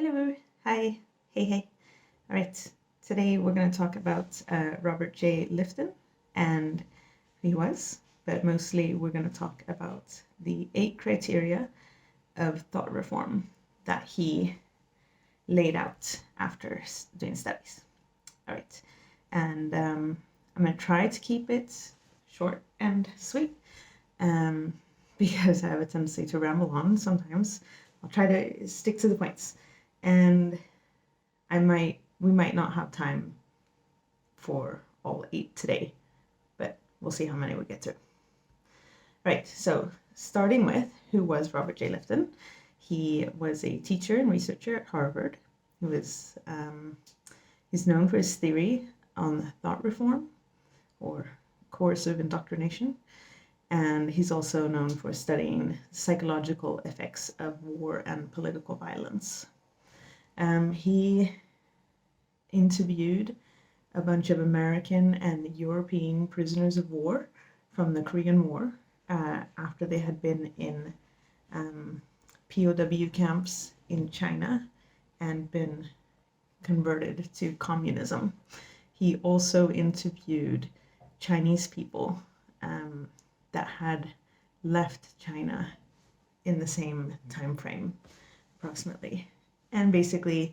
Hello, hi, hey. All right, today we're going to talk about Robert J. Lifton and who he was, but mostly we're going to talk about the 8 criteria of thought reform that he laid out after doing studies. All right, and I'm going to try to keep it short and sweet because I have a tendency to ramble on sometimes. I'll try to stick to the points. And we might not have time for all 8 today, but we'll see how many we get to. Right, so starting with who was Robert J. Lifton. He was a teacher and researcher at Harvard. He's known for his theory on thought reform or coercive indoctrination. And he's also known for studying psychological effects of war and political violence. He interviewed a bunch of American and European prisoners of war from the Korean War after they had been in POW camps in China and been converted to communism. He also interviewed Chinese people that had left China in the same time frame, approximately. And basically,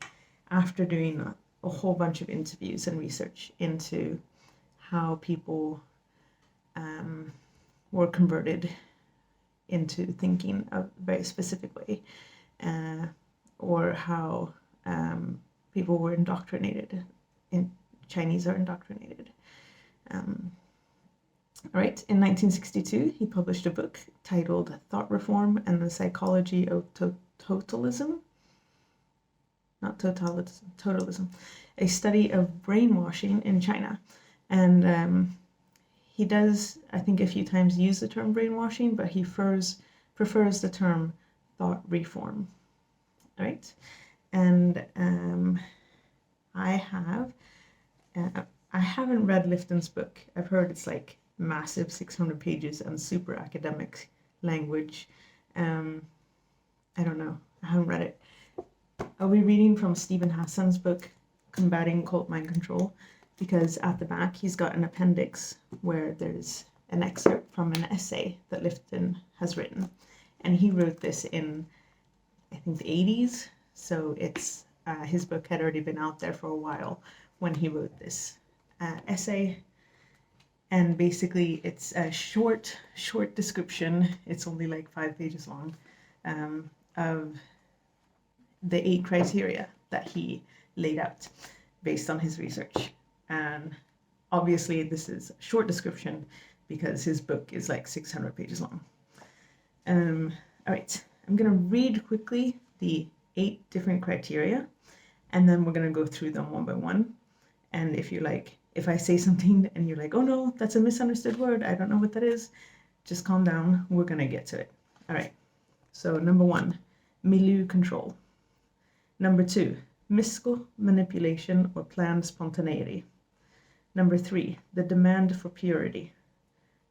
after doing a whole bunch of interviews and research into how people were converted into thinking a very specific way, or how people were indoctrinated, Chinese are indoctrinated. All right, in 1962, he published a book titled Thought Reform and the Psychology of Totalism. Not totalism, a study of brainwashing in China. And he does, I think, a few times use the term brainwashing, but he prefers the term thought reform. All right, and I haven't read Lifton's book. I've heard it's like massive 600 pages and super academic language. I don't know, I haven't read it. I'll be reading from Stephen Hassan's book, Combating Cult Mind Control, because at the back he's got an appendix where there's an excerpt from an essay that Lifton has written. And he wrote this in, I think, the 80s. So it's his book had already been out there for a while when he wrote this essay. And basically it's a short description, it's only like 5 pages long, of the 8 criteria that he laid out based on his research. And obviously this is a short description because his book is like 600 pages long. All right, I'm going to read quickly the 8 different criteria, and then we're going to go through them one by one. And if I say something and you're like, oh no, that's a misunderstood word, I don't know what that is, just calm down, we're going to get to it. All right, so number 1, milieu control. Number 2, mystical manipulation or planned spontaneity. Number 3, the demand for purity.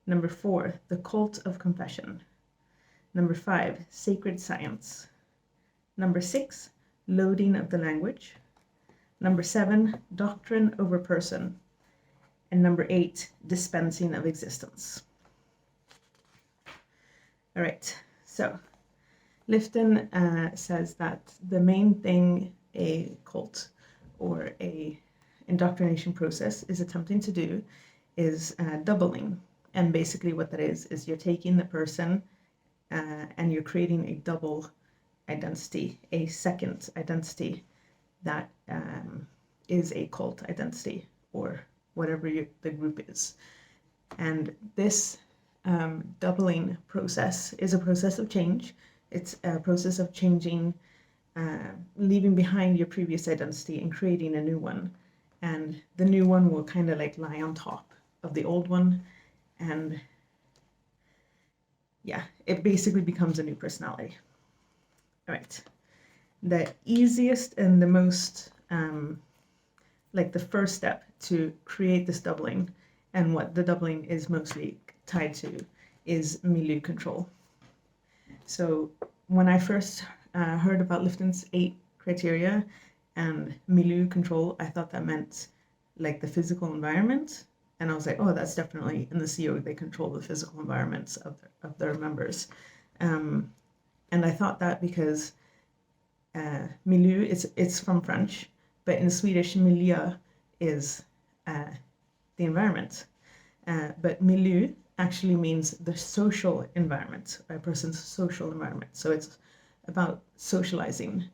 Number 4, the cult of confession. Number 5, sacred science. Number 6, loading of the language. Number 7, doctrine over person. And number 8, dispensing of existence. All right, so Lifton says that the main thing a cult or a indoctrination process is attempting to do is doubling. And basically what that is you're taking the person and you're creating a double identity, a second identity that is a cult identity or whatever the group is. And this doubling process is a process of change. It's a process of changing, leaving behind your previous identity and creating a new one. And the new one will kind of like lie on top of the old one. And yeah, it basically becomes a new personality. All right. The easiest and the most, like the first step to create this doubling, and what the doubling is mostly tied to, is milieu control. So when I first heard about Lifton's 8 criteria, and milieu control, I thought that meant like the physical environment. And I was like, oh, that's definitely in the Sea Org, they control the physical environments of their members. And I thought that because milieu, it's from French, but in Swedish, milieu is the environment. But milieu actually means the social environment, a person's social environment. So it's about socializing.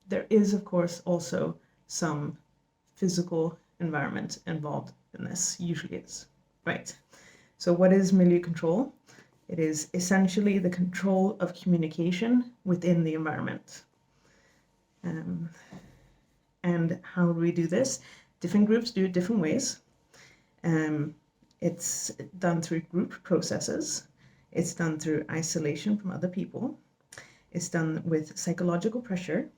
There is, of course, also some physical environment involved in this, usually is, right? So what is milieu control? It is essentially the control of communication within the environment. And how do we do this? Different groups do it different ways. It's done through group processes. It's done through isolation from other people. It's done with psychological pressure,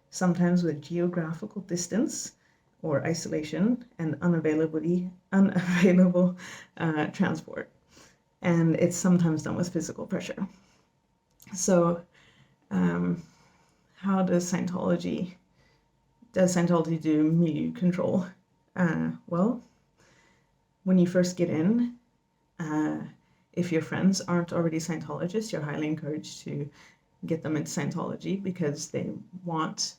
sometimes with geographical distance or isolation and unavailable transport. And it's sometimes done with physical pressure. So how does Scientology do milieu control? Well, when you first get in, if your friends aren't already Scientologists, you're highly encouraged to get them into Scientology, because they want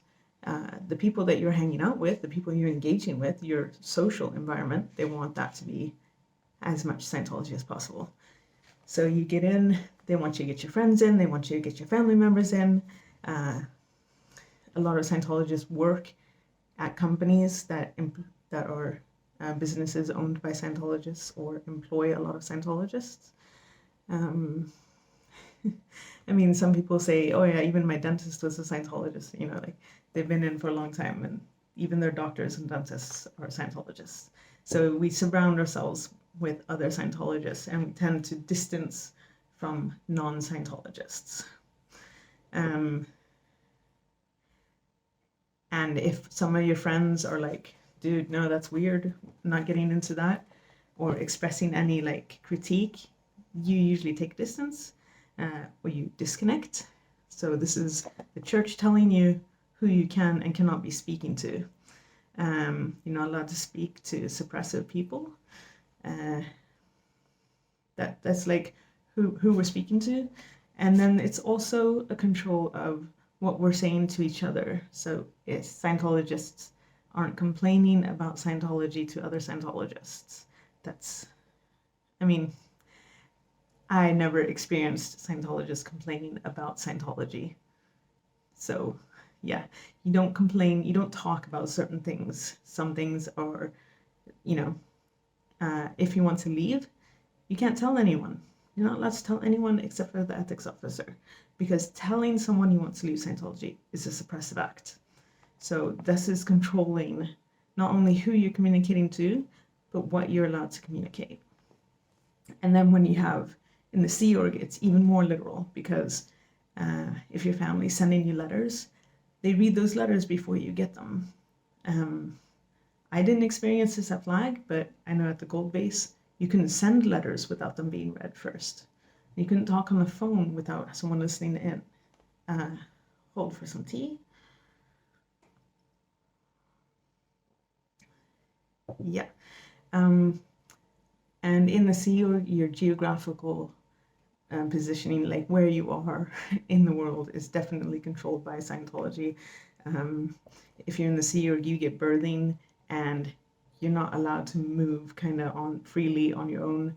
the people that you're hanging out with, the people you're engaging with, your social environment, they want that to be as much Scientology as possible. So you get in, they want you to get your friends in, they want you to get your family members in. A lot of Scientologists work at companies that are businesses owned by Scientologists or employ a lot of Scientologists. I mean, some people say, oh yeah, even my dentist was a Scientologist, like they've been in for a long time, and even their doctors and dentists are Scientologists. So we surround ourselves with other Scientologists, and we tend to distance from non-Scientologists. And if some of your friends are like, dude, no, that's weird, I'm not getting into that, or expressing any like critique, you usually take distance, or you disconnect. So this is the church telling you who you can and cannot be speaking to. You're not allowed to speak to suppressive people. That's like who we're speaking to. And then it's also a control of what we're saying to each other. So if Scientologists aren't complaining about Scientology to other Scientologists, I never experienced Scientologists complaining about Scientology. So yeah, you don't complain, you don't talk about certain things. Some things are, if you want to leave, you can't tell anyone. You're not allowed to tell anyone except for the ethics officer, because telling someone you want to leave Scientology is a suppressive act. So this is controlling not only who you're communicating to, but what you're allowed to communicate. And then when you have, in the Sea Org, it's even more literal, because if your family's sending you letters, they read those letters before you get them. I didn't experience this at Flag, but I know at the Gold Base, you couldn't send letters without them being read first. You couldn't talk on the phone without someone listening in. Hold for some tea. Yeah. And in the Sea Org, your geographical positioning, like where you are in the world, is definitely controlled by Scientology. If you're in the Sea Org, you get birthing, and you're not allowed to move kind of on freely on your own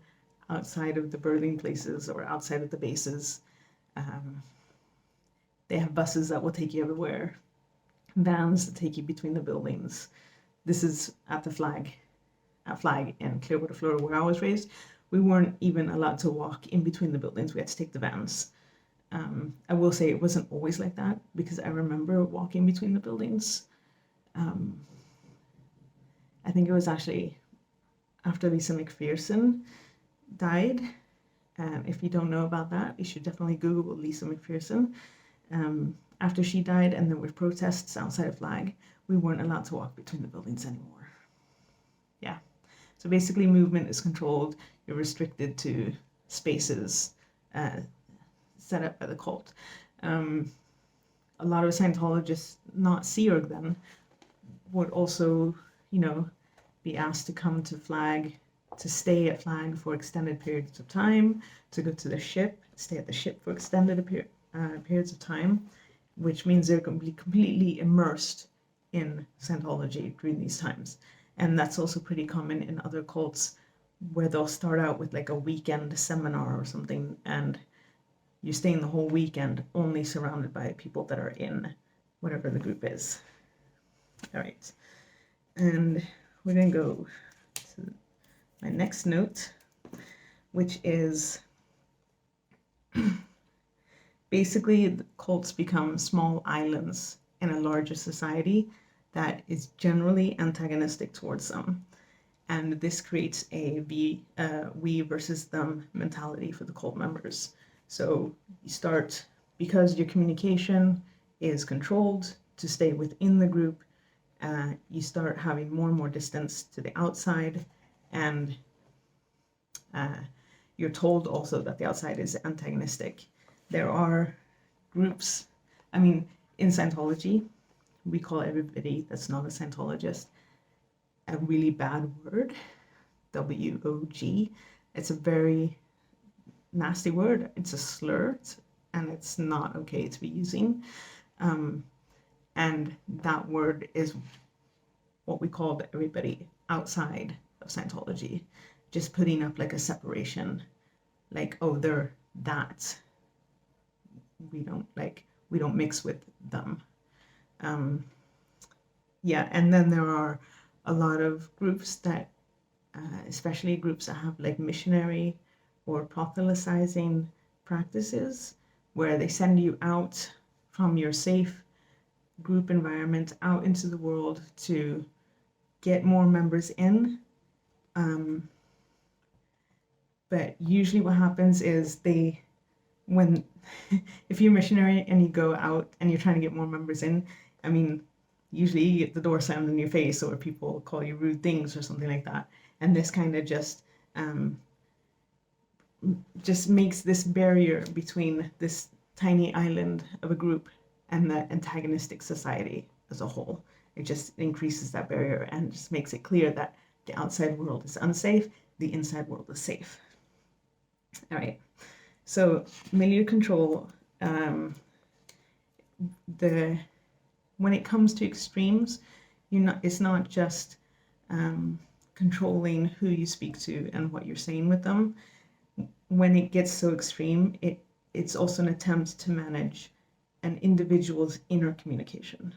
outside of the birthing places or outside of the bases. They have buses that will take you everywhere, vans that take you between the buildings. This is at the Flag in Clearwater, Florida, where I was raised. We weren't even allowed to walk in between the buildings. We had to take the vans. I will say it wasn't always like that, because I remember walking between the buildings. I think it was actually after Lisa McPherson died. If you don't know about that, you should definitely Google Lisa McPherson. After she died, and there were protests outside of Flag, we weren't allowed to walk between the buildings anymore. Yeah. So basically movement is controlled. You're restricted to spaces set up by the cult. A a lot of Scientologists, not Sea Org then, would also, be asked to come to Flag, to stay at Flag for extended periods of time, to go to the ship, stay at the ship for extended periods of time, which means they're going to be completely immersed in Scientology during these times. And that's also pretty common in other cults, where they'll start out with like a weekend seminar or something, and you're staying the whole weekend only surrounded by people that are in whatever the group is. All right, and we're going to go to my next note, which is basically the cults become small islands in a larger society that is generally antagonistic towards them. And this creates a we versus them mentality for the cult members. So you start, because your communication is controlled to stay within the group, you start having more and more distance to the outside, and you're told also that the outside is antagonistic. There are groups, in Scientology, we call everybody that's not a Scientologist a really bad word, WOG. It's a very nasty word. It's a slur, and it's not okay to be using. And that word is what we call everybody outside of Scientology, just putting up like a separation, like, oh, they're that. We don't mix with them. And then there are a lot of groups that, especially groups that have like missionary or proselytizing practices, where they send you out from your safe group environment out into the world to get more members in. But usually what happens is if you're a missionary and you go out and you're trying to get more members in, usually you get the door slammed in your face, or people call you rude things or something like that. And this kind of just makes this barrier between this tiny island of a group and the antagonistic society as a whole. It just increases that barrier and just makes it clear that the outside world is unsafe, the inside world is safe. All right, so milieu control, when it comes to extremes, it's not just controlling who you speak to and what you're saying with them. When it gets so extreme, it's also an attempt to manage an individual's inner communication.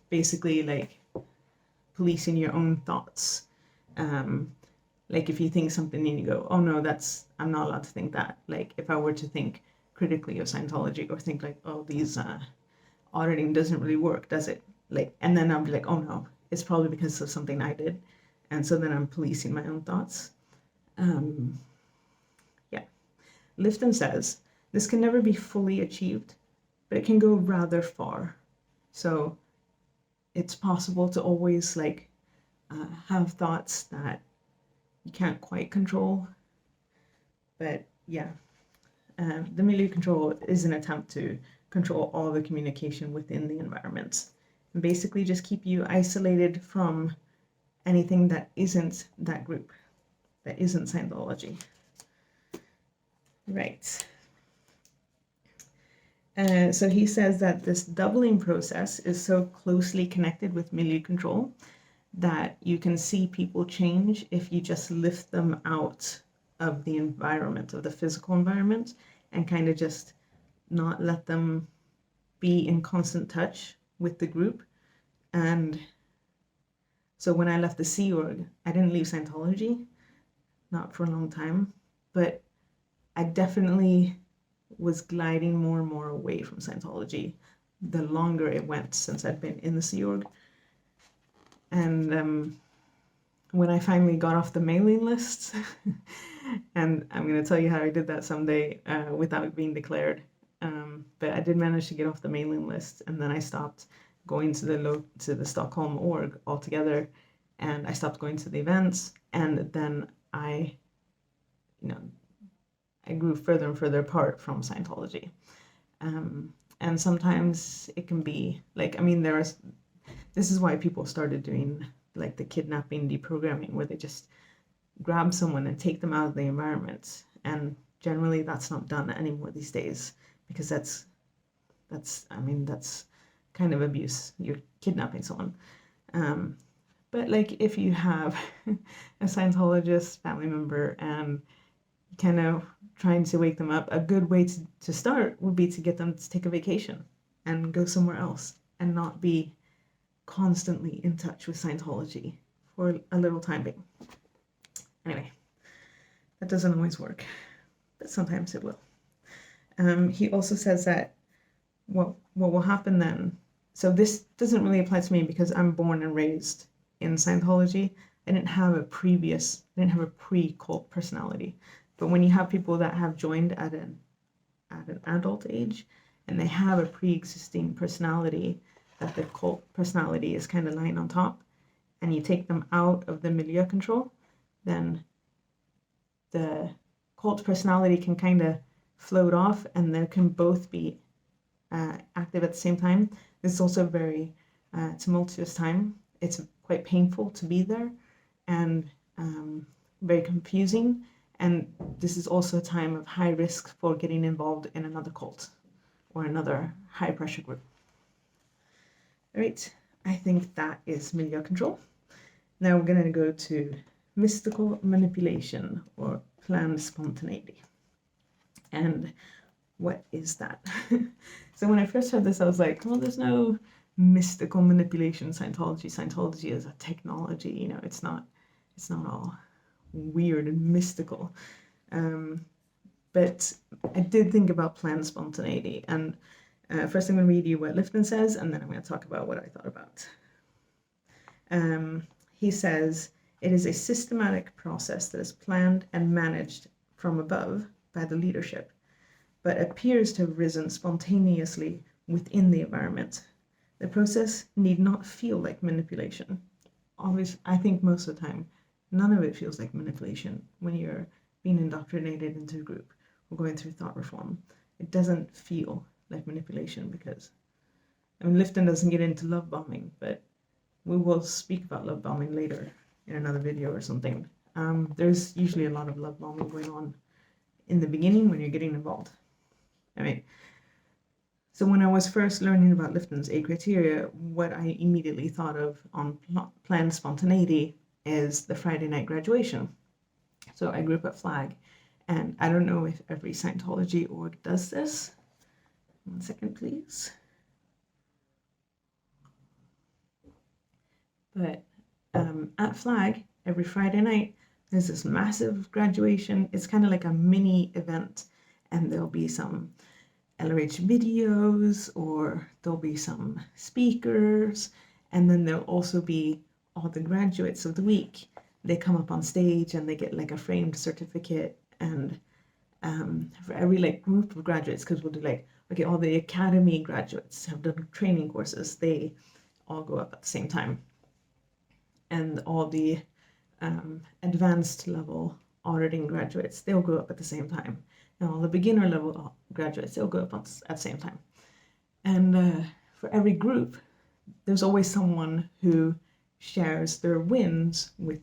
Basically, like policing your own thoughts. Like if you think something and you go, oh no, I'm not allowed to think that. Like if I were to think critically of Scientology, or think like, oh, these auditing doesn't really work, does it? Like, and then I'll be like, oh no, it's probably because of something I did. And so then I'm policing my own thoughts. Lifton says, this can never be fully achieved, but it can go rather far. So it's possible to always have thoughts that you can't quite control. But the milieu control is an attempt to control all the communication within the environment, and basically just keep you isolated from anything that isn't that group, that isn't Scientology. Right. So he says that this doubling process is so closely connected with milieu control that you can see people change if you just lift them out of the environment, of the physical environment, and kind of just not let them be in constant touch with the group. And so when I left the Sea Org, I didn't leave Scientology, not for a long time, but I definitely was gliding more and more away from Scientology the longer it went since I'd been in the Sea Org. And when I finally got off the mailing list, and I'm going to tell you how I did that someday without being declared, but I did manage to get off the mailing list, and then I stopped going to the Stockholm org altogether, and I stopped going to the events, and then I grew further and further apart from Scientology. And sometimes it can be like, I mean, this is why people started doing like the kidnapping deprogramming, where they just grab someone and take them out of the environment. And generally that's not done anymore these days, because that's kind of abuse. You're kidnapping someone. But like if you have a Scientologist family member and kind of trying to wake them up, a good way to start would be to get them to take a vacation and go somewhere else and not be constantly in touch with Scientology for a little time being. Anyway, that doesn't always work, but sometimes it will. He also says that what will happen then, so this doesn't really apply to me because I'm born and raised in Scientology. I didn't have a pre-cult personality. But when you have people that have joined at an adult age and they have a pre-existing personality, that the cult personality is kind of lying on top, and you take them out of the milieu control, then the cult personality can kind of float off, and there can both be active at the same time. This is also a very tumultuous time. It's quite painful to be there, and very confusing. And this is also a time of high risk for getting involved in another cult or another high pressure group. All right, I think that is milieu control. Now we're going to go to mystical manipulation or planned spontaneity. And what is that? So when I first heard this, I was like, well, there's no mystical manipulation Scientology. Scientology is a technology, you know, it's not all weird and mystical. But I did think about planned spontaneity. And first I'm going to read you what Lifton says, and then I'm going to talk about what I thought about. He says, it is a systematic process that is planned and managed from above by the leadership, but appears to have risen spontaneously within the environment. The process need not feel like manipulation. Obviously, I think most of the time, none of it feels like manipulation when you're being indoctrinated into a group or going through thought reform. It doesn't feel like manipulation because, I mean, Lifton doesn't get into love bombing, but we will speak about love bombing later in another video or something. There's usually a lot of love bombing going on in the beginning when you're getting involved. I mean, so when I was first learning about Lifton's 8 criteria, what I immediately thought of on planned spontaneity is the Friday night graduation. So I grew up at Flag, and I don't know if every Scientology org does this. 1 second, please. But at Flag, every Friday night, there's this massive graduation. It's kind of like a mini event, and there'll be some LRH videos, or there'll be some speakers, and then there'll also be all the graduates of the week. They come up on stage and they get like a framed certificate, and for every like group of graduates, because we'll do like, okay, all the academy graduates have done training courses, they all go up at the same time, and all the advanced level auditing graduates, they'll go up at the same time. And all the beginner level graduates, they'll go up at the same time. And for every group, there's always someone who shares their wins with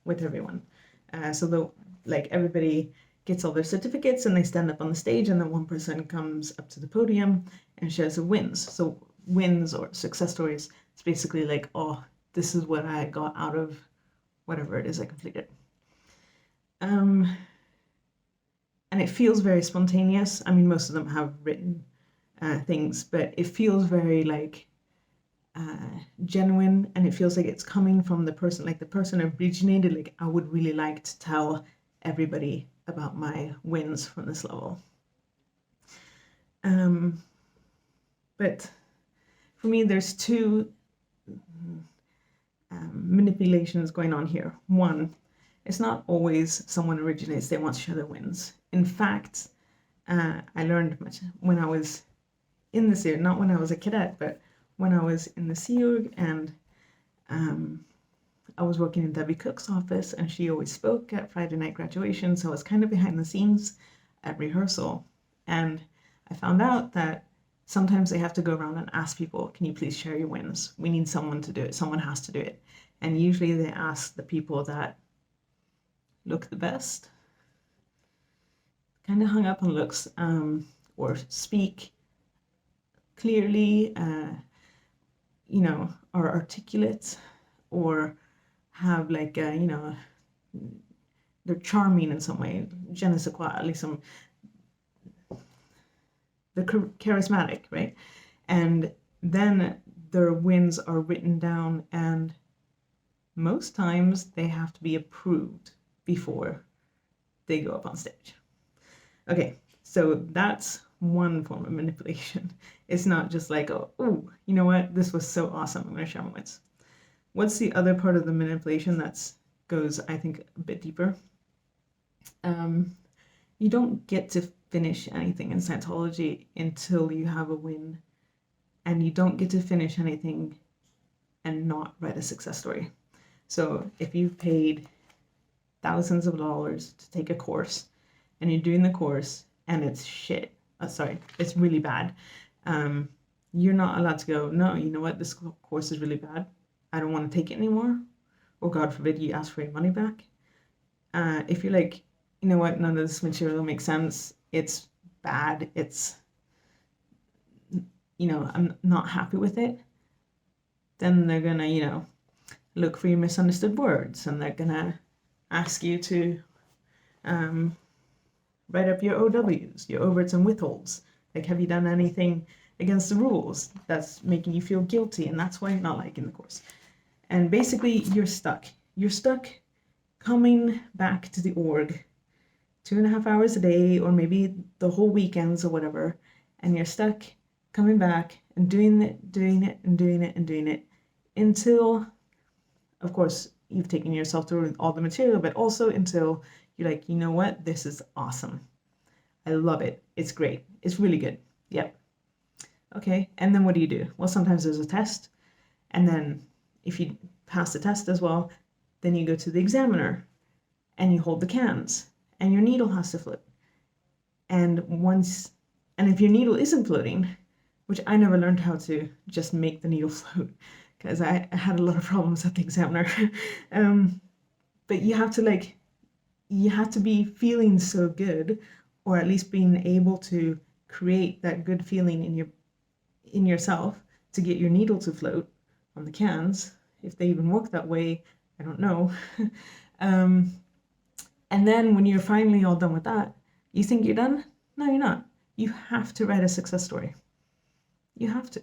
everyone. So like everybody gets all their certificates and they stand up on the stage, and then one person comes up to the podium and shares their wins. So wins or success stories, it's basically like, oh, this is what I got out of whatever it is I completed. And it feels very spontaneous. I mean, most of them have written things, but it feels very like genuine, and it feels like it's coming from the person, like the person originated, like, I would really like to tell everybody about my wins from this level. But for me, there's two manipulations going on here. One, it's not always someone originates, they want to share their wins. In fact, I learned much when I was in the Sea Org, not when I was a cadet, but when I was in the Sea Org, and I was working in Debbie Cook's office, and she always spoke at Friday night graduation, so I was kind of behind the scenes at rehearsal. And I found out that sometimes they have to go around and ask people, can you please share your wins? We need someone to do it. Someone has to do it. And usually they ask the people that look the best, kind of hung up on looks, or speak clearly, are articulate, or have like, they're charming in some way, je ne sais quoi, at least they're charismatic, right? And then their wins are written down, and most times they have to be approved before they go up on stage. Okay, so that's one form of manipulation. It's not just like, oh, you know what, this was so awesome, I'm going to share my wins. What's the other part of the manipulation that goes, I think, a bit deeper? You don't get to finish anything in Scientology until you have a win, and you don't get to finish anything and not write a success story. So if you've paid thousands of dollars to take a course, and you're doing the course and it's shit, it's really bad, you're not allowed to go, no, you know what, this course is really bad, I don't want to take it anymore, or God forbid you ask for your money back. If you're like, you know what, none of this material makes sense, it's bad, it's, I'm not happy with it, then they're gonna, look for your misunderstood words, and they're gonna ask you to write up your OWs, your overts and withholds. Like, have you done anything against the rules that's making you feel guilty, and that's why you're not liking the course. And basically, you're stuck. You're stuck coming back to the org 2.5 hours a day, or maybe the whole weekends or whatever, and you're stuck coming back and doing it until, of course, you've taken yourself through all the material, but also until you're like, you know what, this is awesome. I love it. It's great. It's really good. Yep. Okay, and then what do? Well, sometimes there's a test, and then if you pass the test as well, then you go to the examiner, and you hold the cans, and your needle has to float. And if your needle isn't floating, which I never learned how to just make the needle float, because I had a lot of problems at the examiner, but you have to be feeling so good, or at least being able to create that good feeling in yourself to get your needle to float on the cans. If they even work that way, I don't know. And then when you're finally all done with that, you think you're done? No, you're not. You have to write a success story. You have to.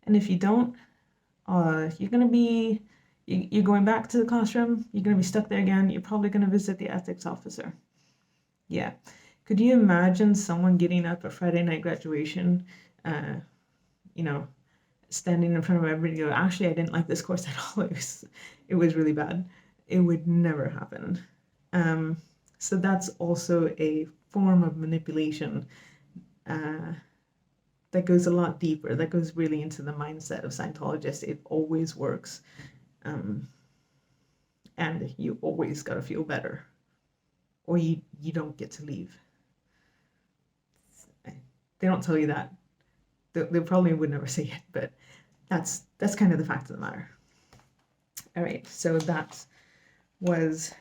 And if you don't, you're going back to the classroom, you're going to be stuck there again, you're probably going to visit the ethics officer. Yeah. Could you imagine someone getting up at Friday night graduation, standing in front of everybody and go, actually, I didn't like this course at all. It was really bad. It would never happen. So that's also a form of manipulation that goes a lot deeper, that goes really into the mindset of Scientologists. It always works. And you always got to feel better, or you don't get to leave. They don't tell you that. They probably would never say it, but that's kind of the fact of the matter. All right, so that was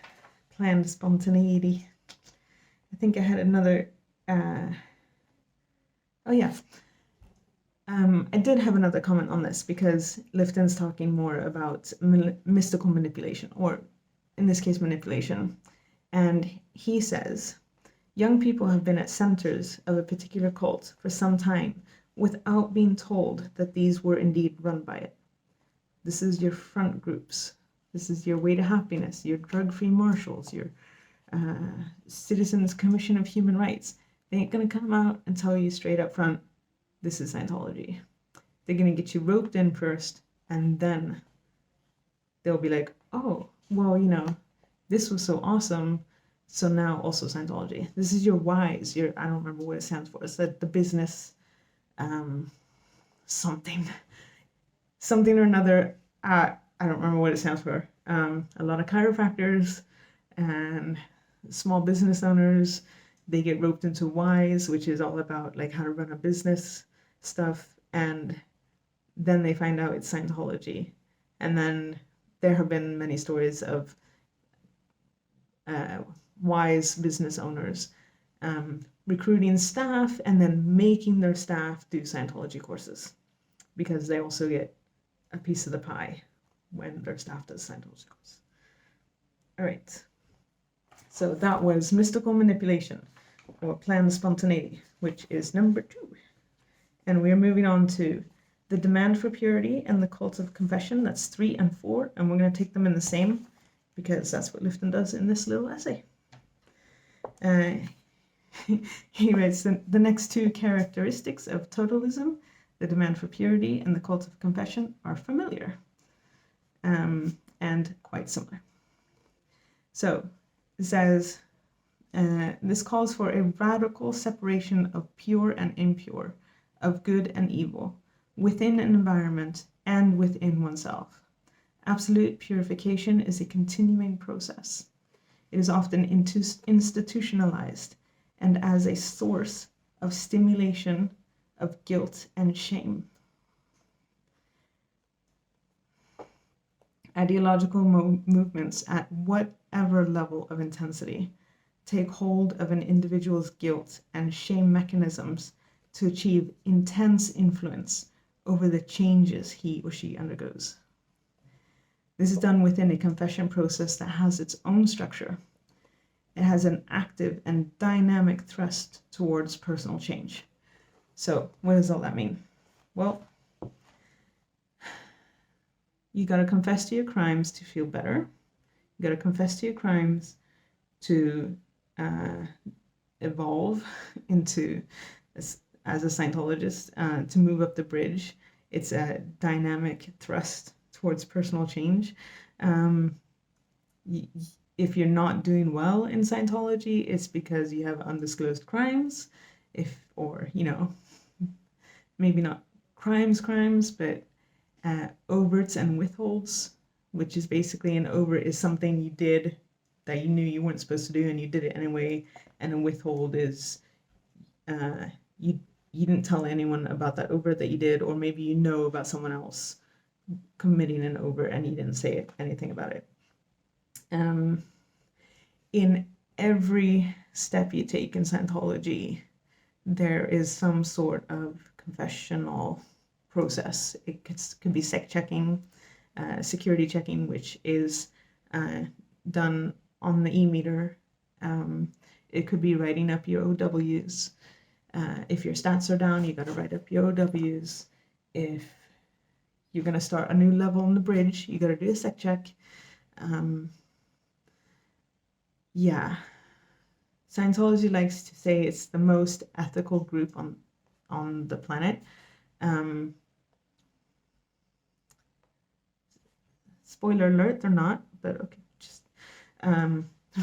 planned spontaneity. I think I had another, I did have another comment on this, because Lifton's talking more about mystical manipulation, or in this case, manipulation. And he says, young people have been at centers of a particular cult for some time without being told that these were indeed run by it. This is your front groups. This is your way to happiness, your drug-free marshals, your Citizens Commission of Human Rights. They ain't going to come out and tell you straight up front, this is Scientology. They're going to get you roped in first, and then they'll be like, oh, well, this was so awesome, so now also Scientology. This is your WISE, I don't remember what it stands for. It's the business, something or another. I don't remember what it stands for. A lot of chiropractors and small business owners, they get roped into Wise, which is all about like how to run a business stuff, and then they find out it's Scientology. And then there have been many stories of Wise business owners recruiting staff and then making their staff do Scientology courses, because they also get a piece of the pie when their staff does Scientology courses. All right. So that was mystical manipulation, or planned spontaneity, which is number 2. And we're moving on to the demand for purity and the cult of confession. That's 3 and 4. And we're going to take them in the same, because that's what Lifton does in this little essay. He writes the next 2 characteristics of totalism, the demand for purity and the cult of confession, are familiar and quite similar. So it says, this calls for a radical separation of pure and impure, of good and evil, within an environment and within oneself. Absolute purification is a continuing process. It is often institutionalized and as a source of stimulation of guilt and shame. Ideological movements at whatever level of intensity take hold of an individual's guilt and shame mechanisms to achieve intense influence over the changes he or she undergoes. This is done within a confession process that has its own structure. It has an active and dynamic thrust towards personal change. So what does all that mean? Well, you got to confess to your crimes to feel better. You got to confess to your crimes to evolve into, as a Scientologist, to move up the bridge. It's a dynamic thrust towards personal change. If you're not doing well in Scientology, it's because you have undisclosed crimes, or maybe not crimes, but overts and withholds, which is basically, an overt is something you did that you knew you weren't supposed to do and you did it anyway, and a withhold is you didn't tell anyone about that overt that you did, or maybe you know about someone else committing an overt and you didn't say anything about it. In every step you take in Scientology, there is some sort of confessional process. It could be sec checking, security checking, which is done on the e-meter. It could be writing up your OWs. If your stats are down, you got to write up your OWs. If you're going to start a new level on the bridge, you got to do a sec check. Yeah. Scientology likes to say it's the most ethical group on the planet. Spoiler alert, they're not, but okay,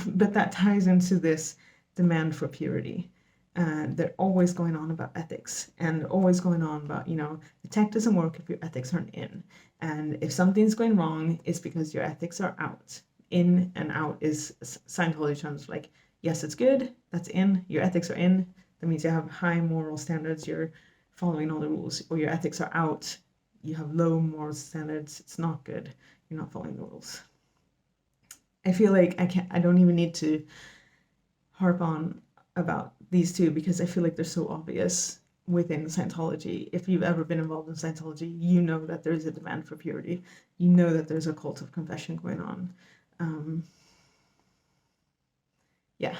but that ties into this demand for purity. They're always going on about ethics, and always going on about, the tech doesn't work if your ethics aren't in. And if something's going wrong, it's because your ethics are out. In and out is Scientology terms, like, yes, it's good, that's in, your ethics are in, that means you have high moral standards, you're following all the rules, or your ethics are out, you have low moral standards, it's not good, you're not following the rules. I feel like I don't even need to harp on about these two, because I feel like they're so obvious within Scientology. If you've ever been involved in Scientology, you know that there's a demand for purity. You know that there's a cult of confession going on. Yeah.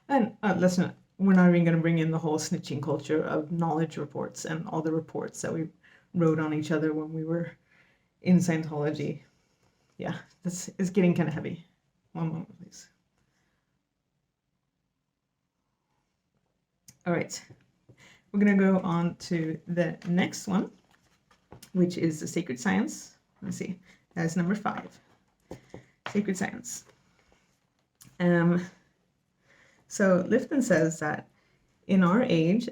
And we're not even going to bring in the whole snitching culture of knowledge reports and all the reports that we wrote on each other when we were in Scientology. Yeah, it's getting kind of heavy. One moment, please. All right, we're going to go on to the next one, which is the sacred science. Let's see, that's number 5. Sacred science. So Lifton says that in our age,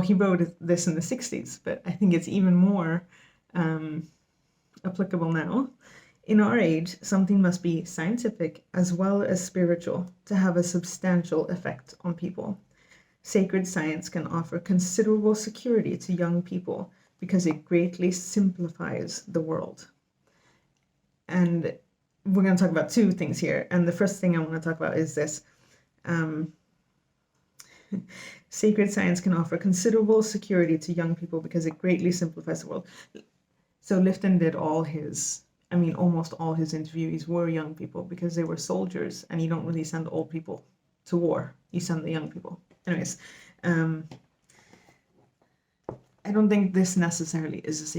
he wrote this in the 60s, but I think it's even more applicable now. In our age, something must be scientific as well as spiritual to have a substantial effect on people. Sacred science can offer considerable security to young people because it greatly simplifies the world. And we're going to talk about two things here. And the first thing I want to talk about is this. Sacred science can offer considerable security to young people because it greatly simplifies the world. So Lifton did almost all his interviewees were young people because they were soldiers, and you don't really send old people to war. You send the young people. Anyways, I don't think this necessarily is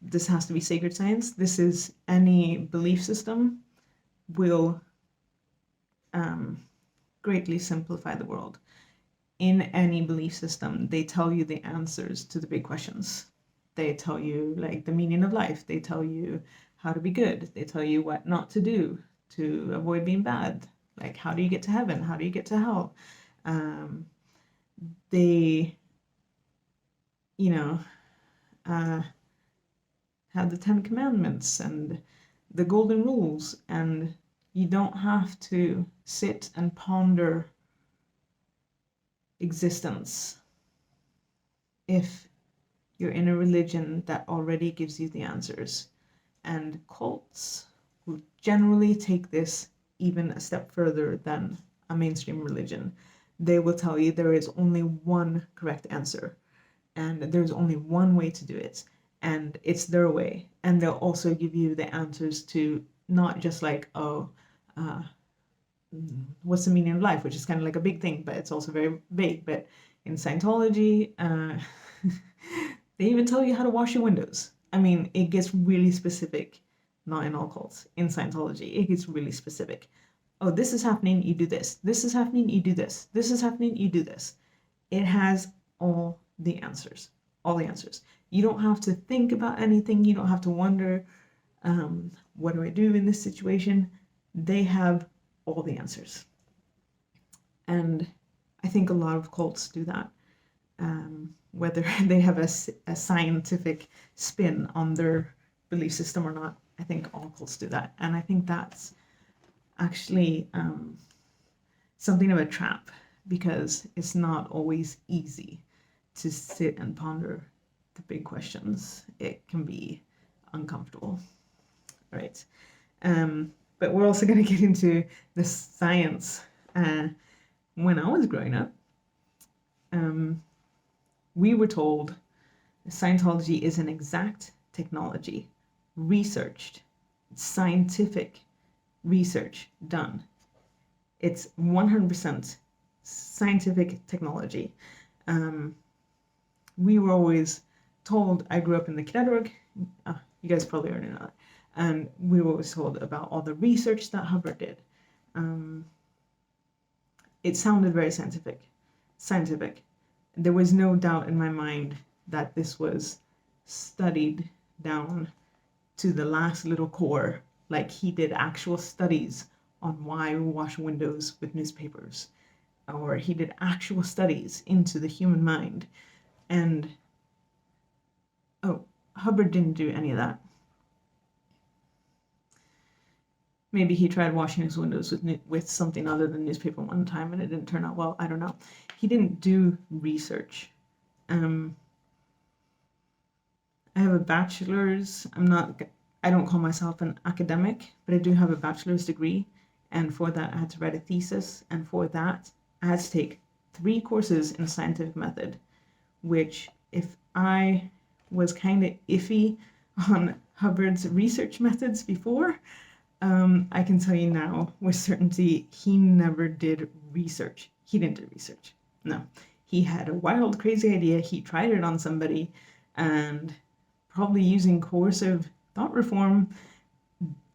this has to be sacred science. This is any belief system will greatly simplify the world. In any belief system, they tell you the answers to the big questions. They tell you like the meaning of life. They tell you how to be good. They tell you what not to do to avoid being bad. Like, how do you get to heaven? How do you get to hell? They, have the 10 Commandments and the Golden Rules, and you don't have to sit and ponder existence if you're in a religion that already gives you the answers. And cults will generally take this even a step further than a mainstream religion. They will tell you there is only one correct answer, and there's only one way to do it, and it's their way. And they'll also give you the answers to not just like, what's the meaning of life, which is kind of like a big thing, but it's also very vague. But in Scientology, they even tell you how to wash your windows. I mean, it gets really specific. Not in all cults. In Scientology, it gets really specific. Oh, this is happening, you do this. This is happening, you do this. This is happening, you do this. It has all the answers. All the answers. You don't have to think about anything. You don't have to wonder, what do I do in this situation? They have all the answers. And I think a lot of cults do that. Whether they have a scientific spin on their belief system or not, I think all cults do that. And I think that's actually something of a trap, because it's not always easy to sit and ponder the big questions. It can be uncomfortable, right? But we're also going to get into the science. When I was growing up, we were told Scientology is an exact technology, researched, scientific research done. It's 100% scientific technology. We were always told, I grew up in the Cadet, you guys probably already know that, and we were always told about all the research that Hubbard did. It sounded very scientific. There was no doubt in my mind that this was studied down to the last little core. Like, he did actual studies on why we wash windows with newspapers, or he did actual studies into the human mind. And Hubbard didn't do any of that. Maybe he tried washing his windows with something other than newspaper one time and it didn't turn out well. I don't know. He didn't do research. I have a bachelor's. I don't call myself an academic, but I do have a bachelor's degree. And for that, I had to write a thesis. And for that, I had to take 3 courses in scientific method, which, if I was kind of iffy on Hubbard's research methods before, I can tell you now with certainty, he never did research. He didn't do research. No. He had a wild, crazy idea. He tried it on somebody, and probably using coercive thought reform,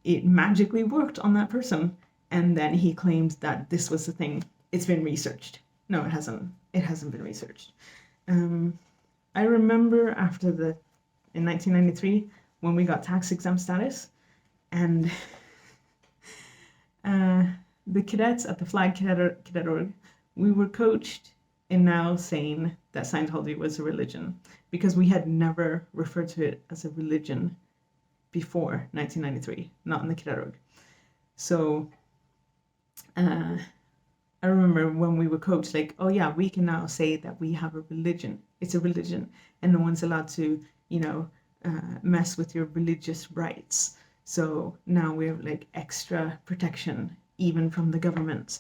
it magically worked on that person. And then he claimed that this was the thing. It's been researched. No, it hasn't. It hasn't been researched. I remember in 1993, when we got tax exempt status, and the cadets at the Flag Cadet Org, we were coached in now saying that Scientology was a religion, because we had never referred to it as a religion, before 1993, not in the catalog. So I remember when we were coached, like, oh yeah, we can now say that we have a religion. It's a religion, and no one's allowed to, mess with your religious rights. So now we have like extra protection, even from the government.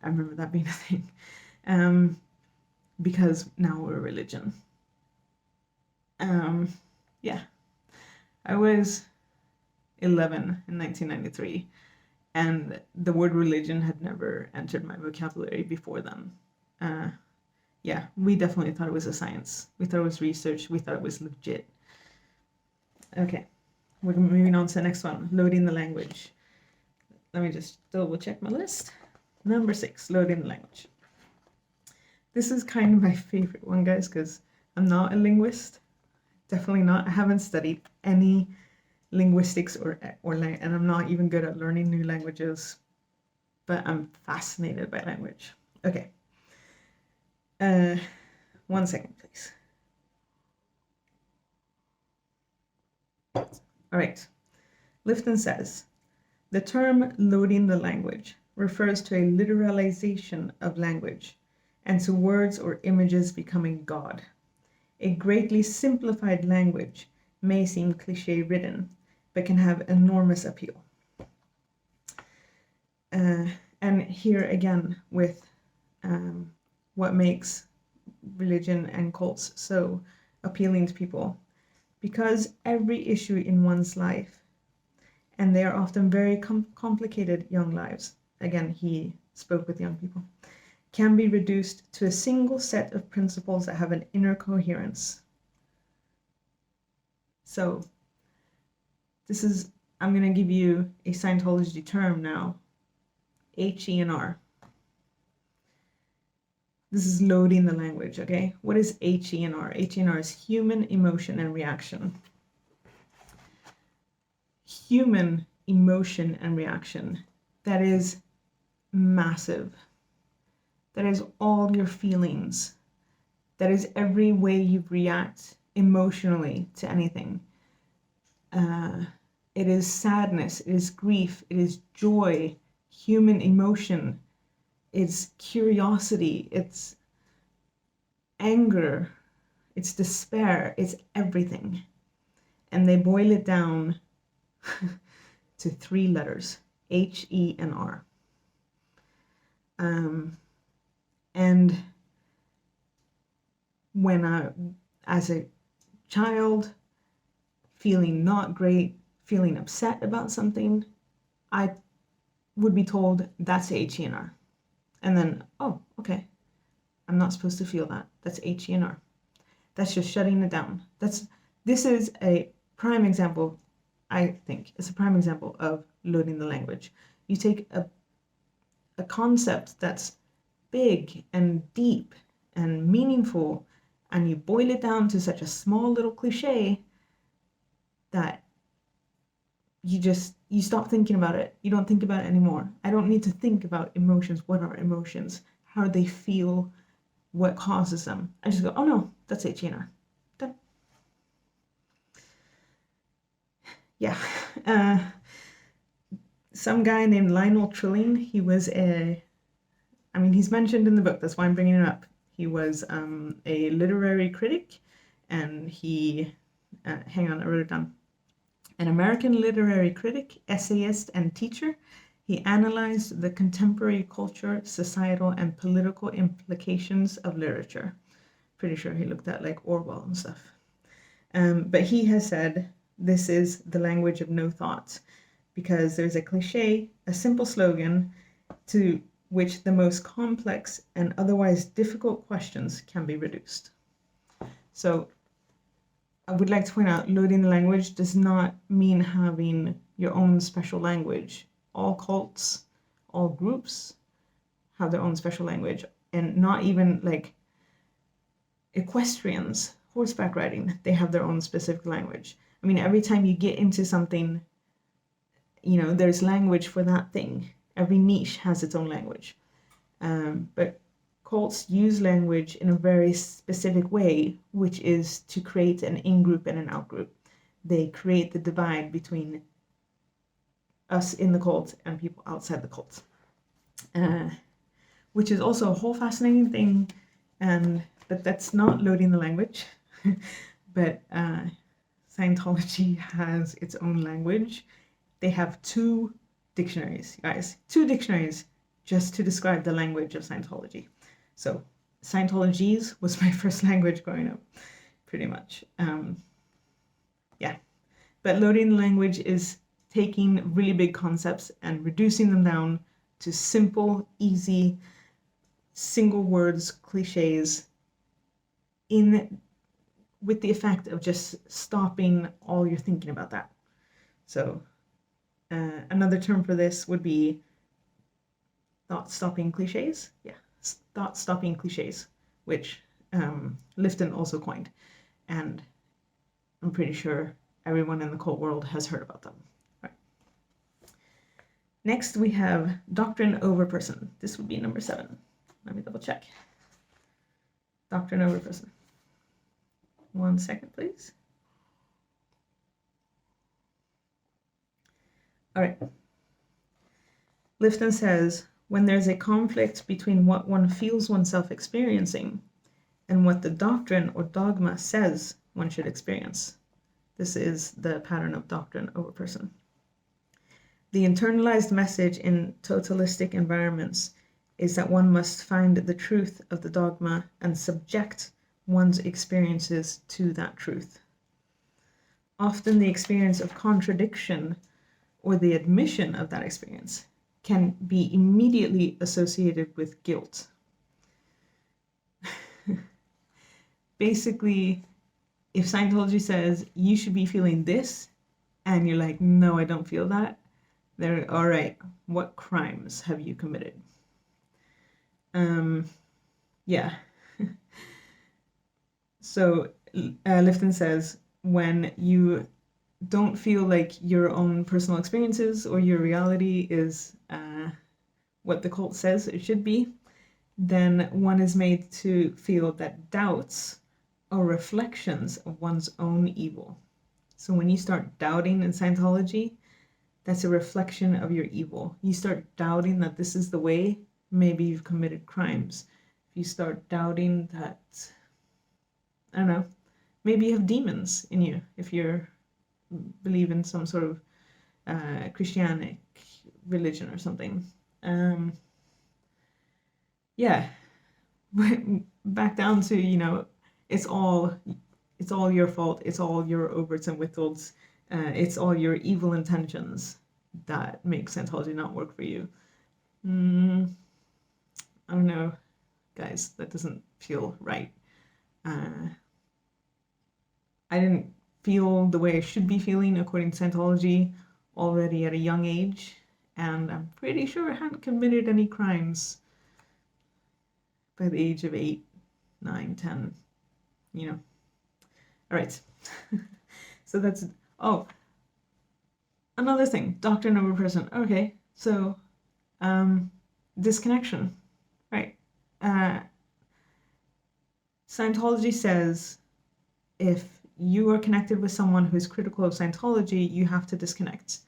I remember that being a thing, because now we're a religion. Yeah, I was 11 in 1993, and the word religion had never entered my vocabulary before then. Yeah, we definitely thought it was a science. We thought it was research. We thought it was legit. Okay, we're moving on to the next one, loading the language. Let me just double check my list. Number 6, loading the language. This is kind of my favorite one, guys, because I'm not a linguist. Definitely not. I haven't studied any linguistics or and I'm not even good at learning new languages, but I'm fascinated by language. Okay. 1 second, please. All right. Lifton says, the term loading the language refers to a literalization of language and to words or images becoming God. A greatly simplified language may seem cliche-ridden, but can have enormous appeal. And here again with what makes religion and cults so appealing to people, because every issue in one's life, and they are often very complicated young lives, again, he spoke with young people, can be reduced to a single set of principles that have an inner coherence. So this is, I'm going to give you a Scientology term now, HENR. This is loading the language, okay? What is HENR? HENR is human emotion and reaction. Human emotion and reaction, that is massive. That is all your feelings. That is every way you react emotionally to anything. It is sadness, it is grief, it is joy, human emotion, it's curiosity, it's anger, it's despair, it's everything. And they boil it down to 3 letters, HENR. And when I, as a child, feeling not great, feeling upset about something, I would be told that's HENR. And then, oh, okay, I'm not supposed to feel that. That's HENR. That's just shutting it down. This is a prime example, I think, it's a prime example of loading the language. You take a concept that's big and deep and meaningful, and you boil it down to such a small little cliche that you stop thinking about it. You don't think about it anymore. I don't need to think about emotions. What are emotions? How do they feel? What causes them? I just go, oh no, that's HENR. Done. Yeah. Some guy named Lionel Trilling, he was he's mentioned in the book, that's why I'm bringing him up. He was a literary critic, and he, hang on, I wrote it down. An American literary critic, essayist, and teacher, he analyzed the contemporary culture, societal, and political implications of literature. Pretty sure he looked at like Orwell and stuff. But he has said this is the language of no thought, because there's a cliche, a simple slogan to which the most complex and otherwise difficult questions can be reduced. So I would like to point out, loading the language does not mean having your own special language. All cults, all groups have their own special language, and not even like equestrians, horseback riding, they have their own specific language. I mean, every time you get into something, there's language for that thing. Every niche has its own language. But cults use language in a very specific way, which is to create an in-group and an out-group. they create the divide between us in the cult and people outside the cult, which is also a whole fascinating thing. But that's not loading the language. But Scientology has its own language. They have 2 dictionaries, guys. 2 dictionaries just to describe the language of Scientology. So Scientology's was my first language growing up, pretty much. Yeah. But loading the language is taking really big concepts and reducing them down to simple, easy, single words, cliches, with the effect of just stopping all your thinking about that. So another term for this would be thought-stopping cliches. Yeah, thought-stopping cliches, which Lifton also coined. And I'm pretty sure everyone in the cult world has heard about them. Right. Next, we have doctrine over person. This would be number 7. Let me double check. Doctrine over person. 1 second, please. All right. Lifton says, when there's a conflict between what one feels oneself experiencing and what the doctrine or dogma says one should experience. This is the pattern of doctrine over person. The internalized message in totalistic environments is that one must find the truth of the dogma and subject one's experiences to that truth. Often the experience of contradiction or the admission of that experience can be immediately associated with guilt. Basically, if Scientology says you should be feeling this, and you're like, no, I don't feel that, they're all right. What crimes have you committed? Yeah. So Lifton says, when you don't feel like your own personal experiences or your reality is what the cult says it should be, then one is made to feel that doubts are reflections of one's own evil. So when you start doubting in Scientology, that's a reflection of your evil. You start doubting that this is the way, maybe you've committed crimes. If you start doubting that, I don't know, maybe you have demons in you if you believe in some sort of Christianic religion or something. Yeah, back down to, it's all your fault. It's all your overts and withholds. It's all your evil intentions that make Scientology not work for you. I don't know, guys, that doesn't feel right. I didn't feel the way I should be feeling according to Scientology already at a young age, and I'm pretty sure I hadn't committed any crimes by the age of 8, 9, 10, All right. So that's, another thing, doctrine over person. Okay, so disconnection, right? Scientology says if you are connected with someone who's critical of Scientology, you have to disconnect.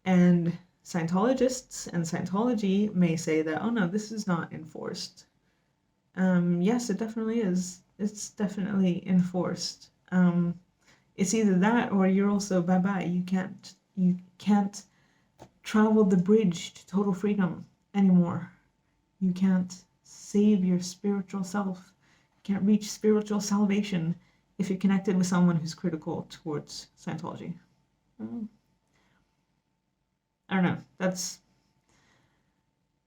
And Scientologists and Scientology may say that, oh no, this is not enforced. Yes, it definitely is. It's definitely enforced. It's either that or you're also bye-bye. You can't travel the bridge to total freedom anymore. You can't save your spiritual self. You can't reach spiritual salvation if you're connected with someone who's critical towards Scientology. I don't know. That's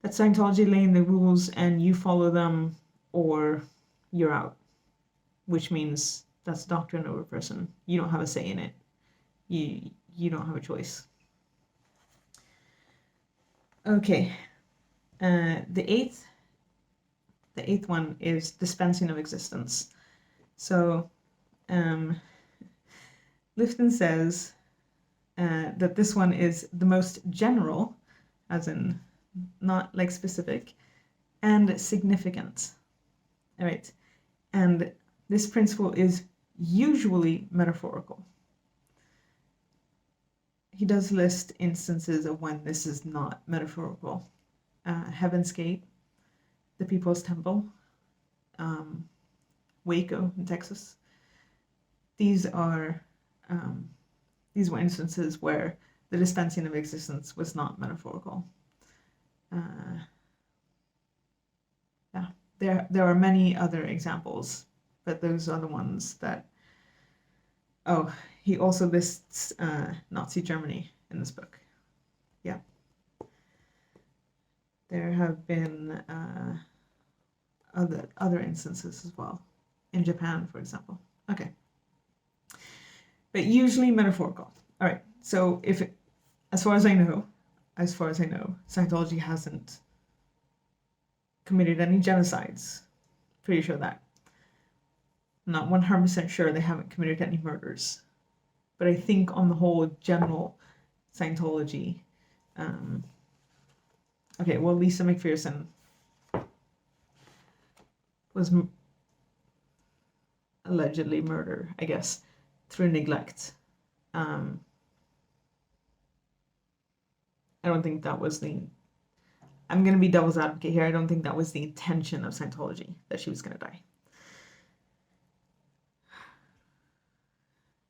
Scientology laying the rules and you follow them or you're out, which means that's doctrine over person. You don't have a say in it. You don't have a choice. Okay. The eighth one is dispensing of existence. So Lifton says that this one is the most general, as in not like specific, and significant. All right. And this principle is usually metaphorical. he does list instances of when this is not metaphorical. Heaven's Gate, the People's Temple, Waco in Texas. These were instances where the dispensing of existence was not metaphorical. Yeah, there are many other examples, but those are the ones that. Oh, he also lists Nazi Germany in this book. Yeah. There have been other instances as well, in Japan, for example. Okay. But usually metaphorical. All right. So as far as I know, Scientology hasn't committed any genocides. Pretty sure that. I'm not 100% sure they haven't committed any murders. But I think on the whole, general Scientology. Okay, well, Lisa McPherson was allegedly murdered, I guess, through neglect. I don't think that was I'm going to be devil's advocate here. I don't think that was the intention of Scientology, that she was going to die.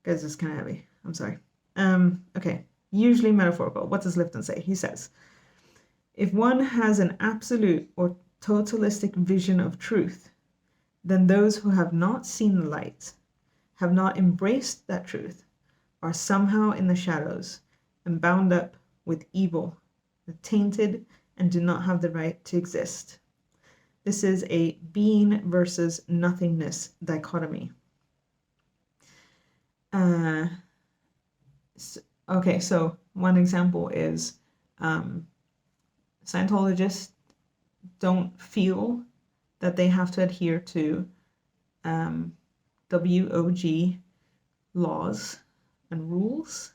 Guys, it's kind of heavy. I'm sorry. Okay, usually metaphorical. What does Lifton say? He says, if one has an absolute or totalistic vision of truth, then those who have not seen the light, have not embraced that truth, are somehow in the shadows and bound up with evil, tainted, and do not have the right to exist. This is a being versus nothingness dichotomy. Okay, so one example is Scientologists don't feel that they have to adhere to WOG laws and rules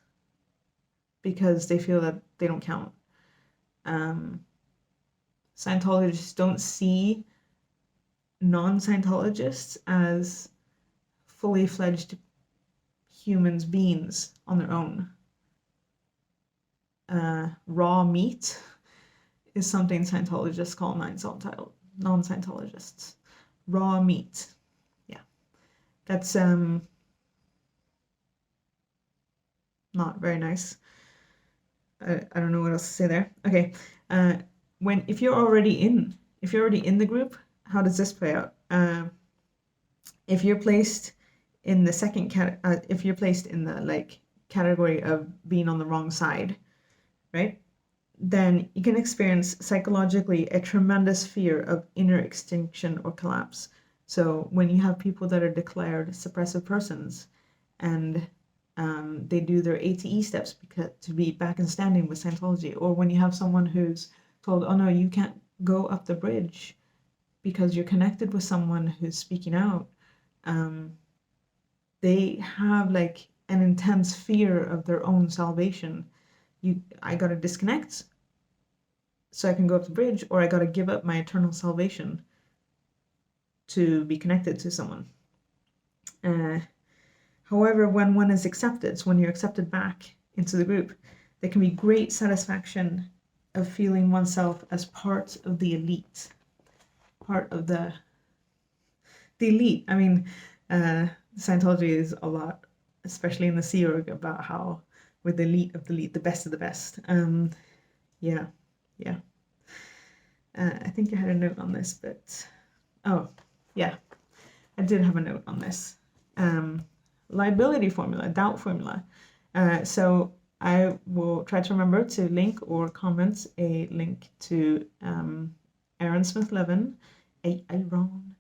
because they feel that they don't count. Scientologists don't see non-Scientologists as fully fledged humans, beings on their own. Raw meat is something Scientologists call non-Scientologists. Raw meat. Yeah. That's not very nice. I don't know what else to say there. Okay. If you're already in the group, how does this play out? If you're placed in the second if you're placed in the category of being on the wrong side, right? Then you can experience psychologically a tremendous fear of inner extinction or collapse. So when you have people that are declared suppressive persons and they do their ATE steps to be back in standing with Scientology, or when you have someone who's told, oh no, you can't go up the bridge because you're connected with someone who's speaking out, they have an intense fear of their own salvation. I got to disconnect so I can go up the bridge, or I got to give up my eternal salvation to be connected to someone. However, when one is accepted, so when you're accepted back into the group, there can be great satisfaction of feeling oneself as part of the elite. Part of the elite. I mean, Scientology is a lot, especially in the Sea Org, about how we're the elite of the elite, the best of the best. Yeah. I think I had a note on this, but oh, yeah, I did have a note on this. Liability formula, doubt formula. So I will try to remember to link or comment a link to Aaron Smith-Levin, Aaron,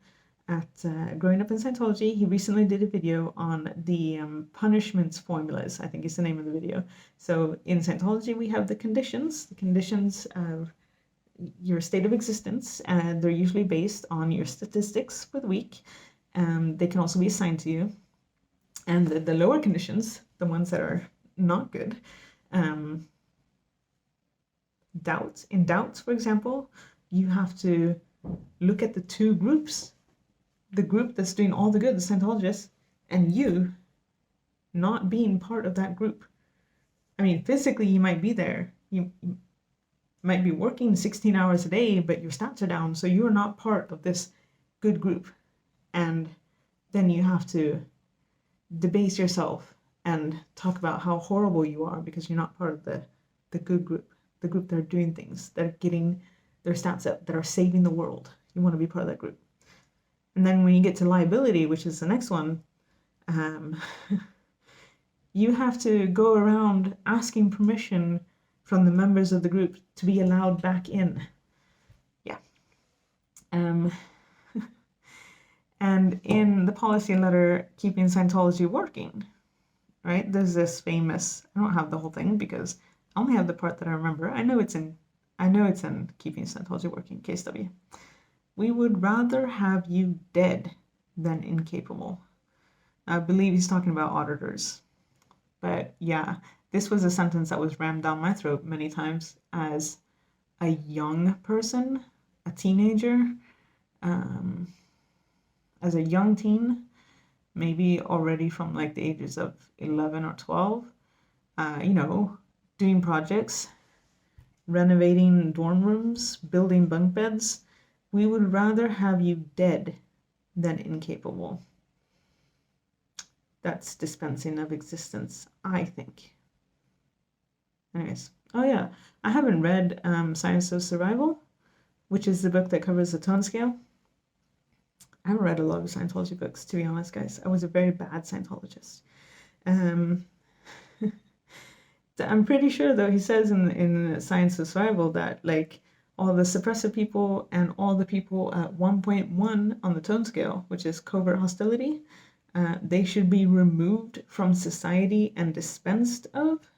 at Growing Up in Scientology. He recently did a video on the punishments formulas, I think is the name of the video. So in Scientology, we have the conditions of your state of existence, and they're usually based on your statistics for the week. They can also be assigned to you. And the lower conditions, the ones that are not good, doubt. In doubt, for example, you have to look at the two groups. The group that's doing all the good, the Scientologists, and you not being part of that group. I mean, physically you might be there. You might be working 16 hours a day, but your stats are down, so you're not part of this good group. And then you have to debase yourself and talk about how horrible you are because you're not part of the good group, the group that are doing things, that are getting their stats up, that are saving the world. You want to be part of that group. And then when you get to liability, which is the next one, you have to go around asking permission from the members of the group to be allowed back in. Yeah. And in the policy letter, Keeping Scientology Working, right, there's this famous, I don't have the whole thing because I only have the part that I remember. I know it's in Keeping Scientology Working, KSW. We would rather have you dead than incapable. I believe he's talking about auditors. But yeah, this was a sentence that was rammed down my throat many times as a young person, a teenager, as a young teen, maybe already from like the ages of 11 or 12, doing projects, renovating dorm rooms, building bunk beds. We would rather have you dead than incapable. That's dispensing of existence, I think. Anyways, oh yeah, I haven't read Science of Survival, which is the book that covers the tone scale. I haven't read a lot of Scientology books, to be honest, guys. I was a very bad Scientologist. I'm pretty sure, though, he says in Science of Survival that, like, all the suppressive people and all the people at 1.1 on the tone scale, which is covert hostility, they should be removed from society and dispensed of.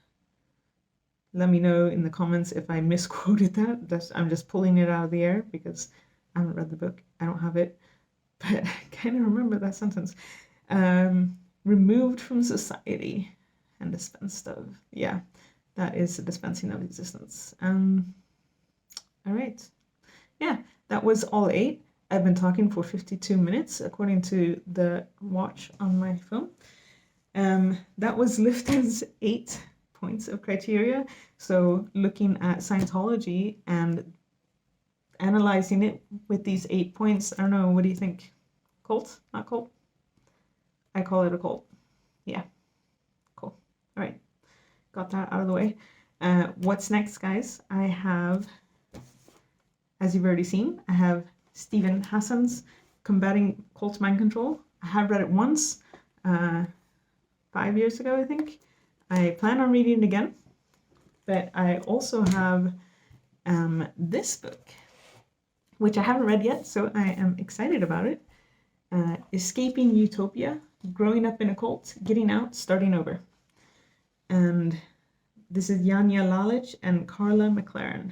Let me know in the comments if I misquoted that. I'm just pulling it out of the air because I haven't read the book. I don't have it. But I kind of remember that sentence. Removed from society and dispensed of. Yeah, that is the dispensing of existence. All right. Yeah, that was all 8. I've been talking for 52 minutes, according to the watch on my phone. That was Lifton's 8 points of criteria. So looking at Scientology and analyzing it with these 8 points, I don't know, what do you think? Cult? Not cult? I call it a cult. Yeah, cool. All right, got that out of the way. What's next, guys? I have, as you've already seen, I have Stephen Hassan's Combating Cult Mind Control. I have read it once, 5 years ago, I think. I plan on reading it again, but I also have this book, which I haven't read yet, so I am excited about it. Escaping Utopia, Growing Up in a Cult, Getting Out, Starting Over. And this is Janja Lalich and Carla McLaren.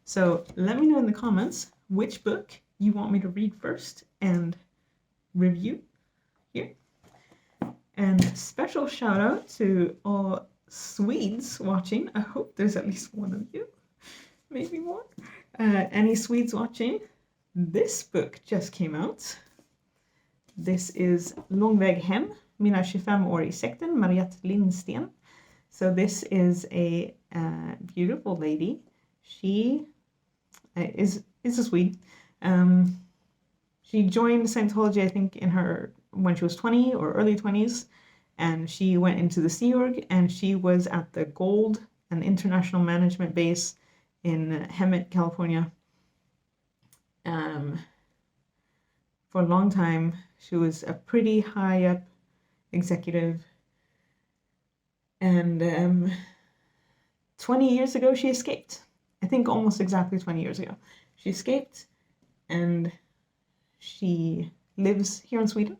So let me know in the comments which book you want me to read first and review here. And special shout out to all Swedes watching. I hope there's at least one of you, maybe more. Any Swedes watching? This book just came out. This is Lång väg hem, Mina 25 år I sekten, Mariette Lindsten. So this is a beautiful lady. She is a Swede. She joined Scientology, I think, when she was 20 or early 20s, and she went into the Sea Org, and she was at the Gold, an international management base in Hemet, California. For a long time, she was a pretty high up executive, and 20 years ago she escaped. I think almost exactly 20 years ago. She escaped, and she lives here in Sweden.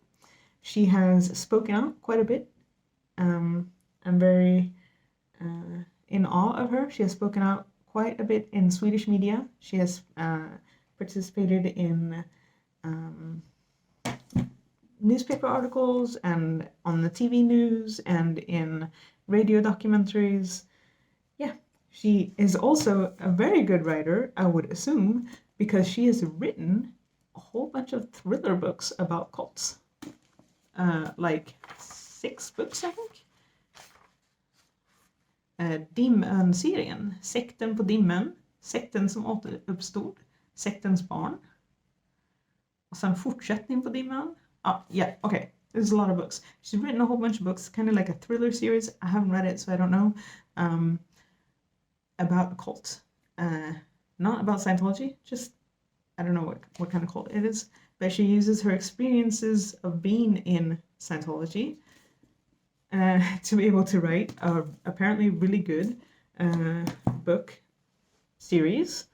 She has spoken out quite a bit. I'm very in awe of her. She has spoken out quite a bit in Swedish media. She has participated in newspaper articles and on the TV news and in radio documentaries. Yeah, she is also a very good writer, I would assume, because she has written a whole bunch of thriller books about cults. Like 6 books, I think. Dimön-serien. Sekten på Dimmen. Sekten som återuppstod. Sektens barn. Och sen fortsättning på Dimön. Yeah, okay. There's a lot of books. She's written a whole bunch of books, kind of like a thriller series. I haven't read it, so I don't know. About a cult. Not about Scientology, just, I don't know what kind of cult it is. But she uses her experiences of being in Scientology to be able to write a apparently really good book series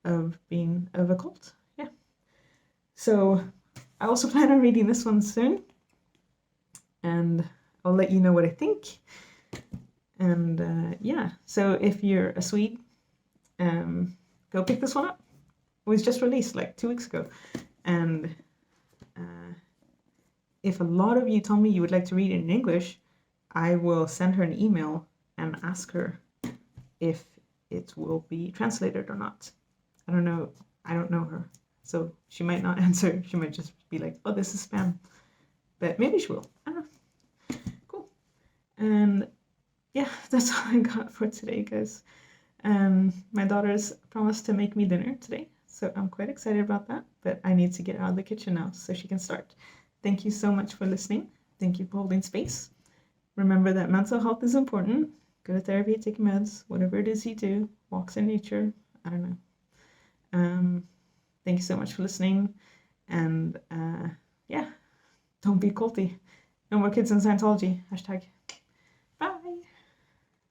of a cult. Yeah. So I also plan on reading this one soon, and I'll let you know what I think. And yeah, so if you're a Swede, go pick this one up. It was just released like 2 weeks ago, and if a lot of you told me you would like to read it in English, I will send her an email and ask her if it will be translated or not. I don't know her, so she might not answer. She might just be like, oh, this is spam, but maybe she will. I don't know. Cool. And yeah, that's all I got for today, guys. My daughter's promised to make me dinner today, so I'm quite excited about that, but I need to get out of the kitchen now so she can start. Thank you so much for listening. Thank you for holding space. Remember that mental health is important. Go to therapy, take meds, whatever it is you do, walks in nature, I don't know. Thank you so much for listening, and yeah, don't be culty. No more kids in Scientology. #.